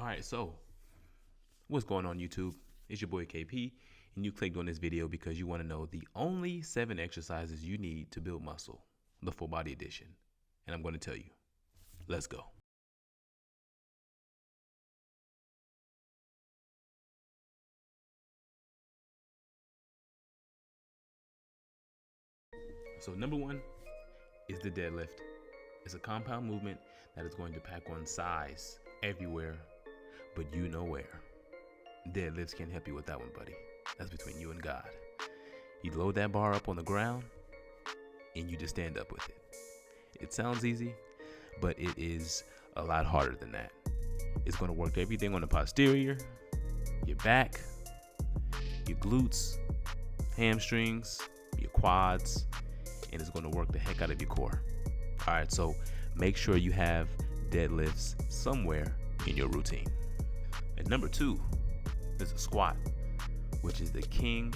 All right, so what's going on, YouTube? It's your boy KP, and you clicked on this video because you want to know the only 7 exercises you need to build muscle, the full body edition. And I'm going to tell you. Let's go. So number 1 is the deadlift. It's a compound movement that is going to pack on size everywhere, but you know where. Deadlifts can't help you with that one, buddy. That's between you and God. You load that bar up on the ground and you just stand up with it. It sounds easy, but it is a lot harder than that. It's going to work everything on the posterior, your back, your glutes, hamstrings, your quads, and it's going to work the heck out of your core. All right, so make sure you have deadlifts somewhere in your routine. And number 2 is a squat, which is the king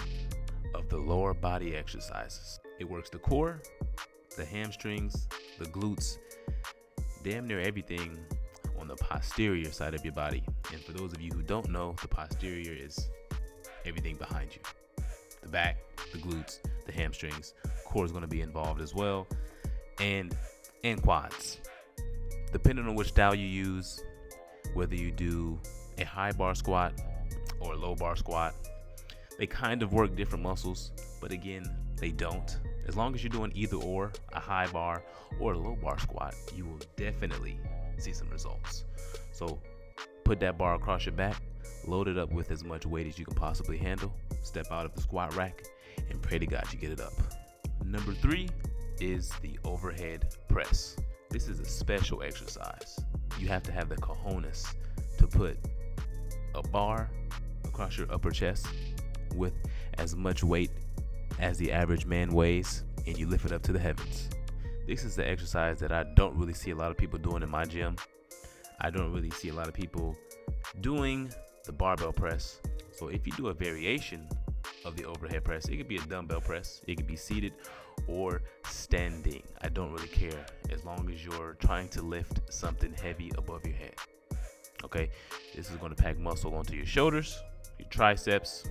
of the lower body exercises. It works the core, the hamstrings, the glutes, damn near everything on the posterior side of your body. And for those of you who don't know, the posterior is everything behind you. The back, the glutes, the hamstrings, core is going to be involved as well, and quads. Depending on which style you use, whether you do a high bar squat or a low bar squat, they kind of work different muscles, but again, they don't. As long as you're doing either or, a high bar or a low bar squat, you will definitely see some results. So put that bar across your back, load it up with as much weight as you can possibly handle, step out of the squat rack, and pray to God you get it up. Number 3 is the overhead press. This is a special exercise. You have to have the cojones to put a bar across your upper chest with as much weight as the average man weighs, and you lift it up to the heavens. This is the exercise that I don't really see a lot of people doing in my gym. I don't really see a lot of people doing the barbell press. So if you do a variation of the overhead press, it could be a dumbbell press, it could be seated or standing. I don't really care, as long as you're trying to lift something heavy above your head. Okay, this is going to pack muscle onto your shoulders, your triceps.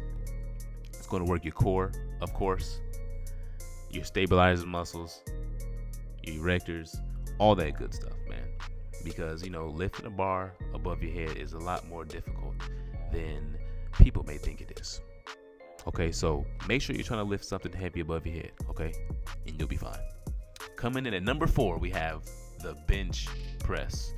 It's going to work your core, of course, your stabilizer muscles, your erectors, all that good stuff, man. Because, lifting a bar above your head is a lot more difficult than people may think it is. Okay, so make sure you're trying to lift something heavy above your head, okay? And you'll be fine. Coming in at number 4, we have the bench press.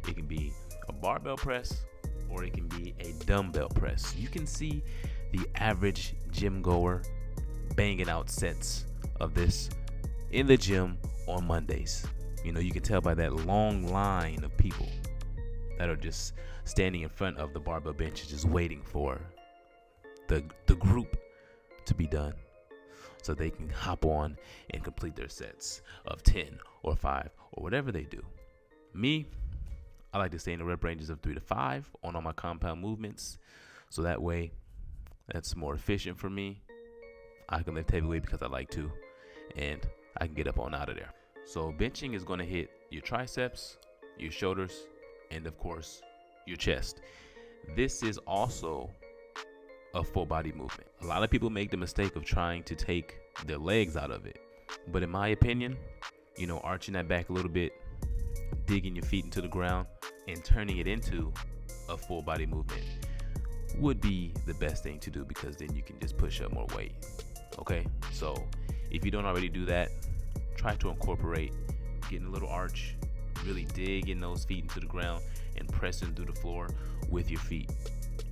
It can be a barbell press or it can be a dumbbell press. You can see the average gym goer banging out sets of this in the gym on Mondays. You can tell by that long line of people that are just standing in front of the barbell benches, just waiting for the group to be done so they can hop on and complete their sets of 10 or 5 or whatever they do. Me, I like to stay in the rep ranges of 3 to 5 on all my compound movements, so that way that's more efficient for me. I can lift heavy weight because I like to, and I can get up on out of there. So benching is going to hit your triceps, your shoulders, and of course your chest. This is also a full body movement. A lot of people make the mistake of trying to take their legs out of it, but in my opinion, arching that back a little bit, digging your feet into the ground, and turning it into a full body movement would be the best thing to do, because then you can just push up more weight. Okay, so if you don't already do that, try to incorporate getting a little arch, really digging those feet into the ground and pressing through the floor with your feet.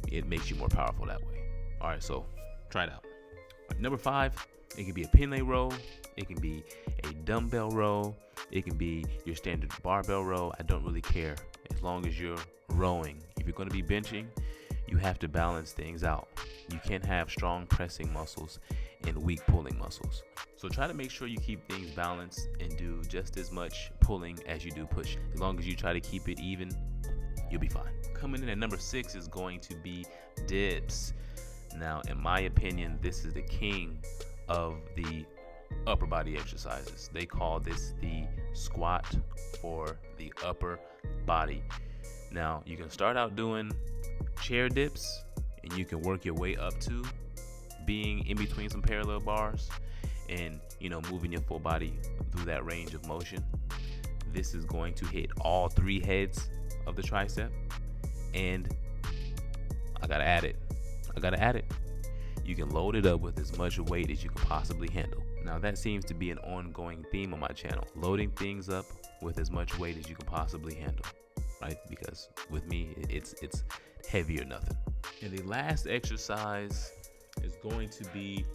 It makes you more powerful that way. All right, so try it out. Number 5, it can be a pin lay row, it can be a dumbbell row, it can be your standard barbell row. I don't really care, as long as you're rowing. If you're going to be benching, you have to balance things out. You can't have strong pressing muscles and weak pulling muscles. So try to make sure you keep things balanced and do just as much pulling as you do push. As long as you try to keep it even, you'll be fine. Coming in at number 6 is going to be dips. Now, in my opinion, this is the king of the upper body exercises. They call this the squat for the upper body. Now, you can start out doing chair dips, and you can work your way up to being in between some parallel bars and, moving your full body through that range of motion. This is going to hit all 3 heads of the tricep, and I gotta add it. You can load it up with as much weight as you can possibly handle. Now, that seems to be an ongoing theme on my channel, loading things up with as much weight as you can possibly handle, right? Because with me, it's heavy or nothing. And the last exercise is going to be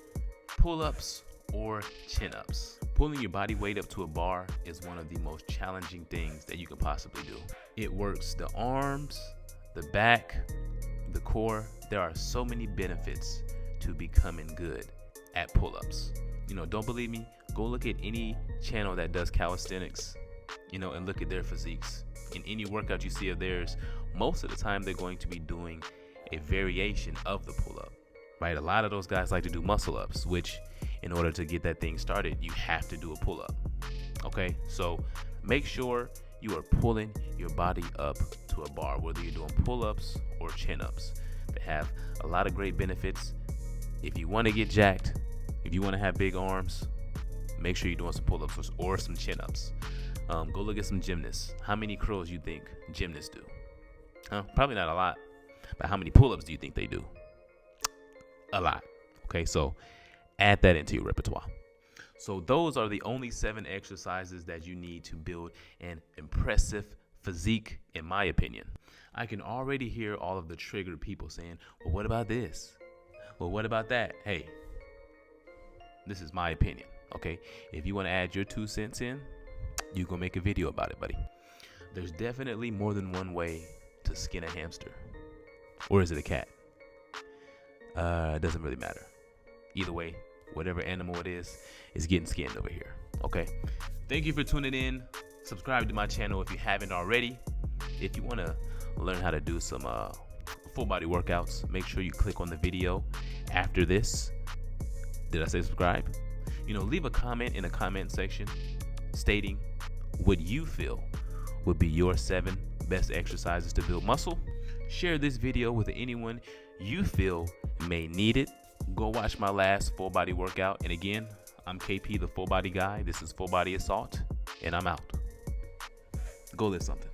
pull-ups or chin-ups. Pulling your body weight up to a bar is one of the most challenging things that you can possibly do. It works the arms, the back, the core. There are so many benefits to becoming good at pull-ups. Don't believe me? Go look at any channel that does calisthenics, and look at their physiques. In any workout you see of theirs, most of the time they're going to be doing a variation of the pull-up, right? A lot of those guys like to do muscle-ups, which in order to get that thing started, you have to do a pull-up. Okay, so make sure you are pulling your body up to a bar, whether you're doing pull-ups or chin-ups. They have a lot of great benefits. If you want to get jacked, if you want to have big arms, make sure you're doing some pull-ups or some chin-ups. Go look at some gymnasts. How many curls you think gymnasts do? Probably not a lot. But how many pull-ups do you think they do? A lot. Okay, so add that into your repertoire. So those are the only 7 exercises that you need to build an impressive physique, in my opinion. I can already hear all of the triggered people saying, well, what about this? Well, what about that? Hey, this is my opinion, okay? If you want to add your 2 cents in, you go make a video about it, buddy. There's definitely more than one way to skin a hamster. Or is it a cat? It doesn't really matter. Either way, whatever animal it is getting skinned over here, okay? Thank you for tuning in. Subscribe to my channel if you haven't already. If you want to learn how to do some full body workouts, make sure you click on the video after this. Did I say subscribe? Leave a comment in the comment section stating what you feel would be your 7 best exercises to build muscle. Share this video with anyone you feel may need it. Go watch my last full body workout. And again, I'm KP, the full body guy. This is Full Body Assault, and I'm out. Go lift something.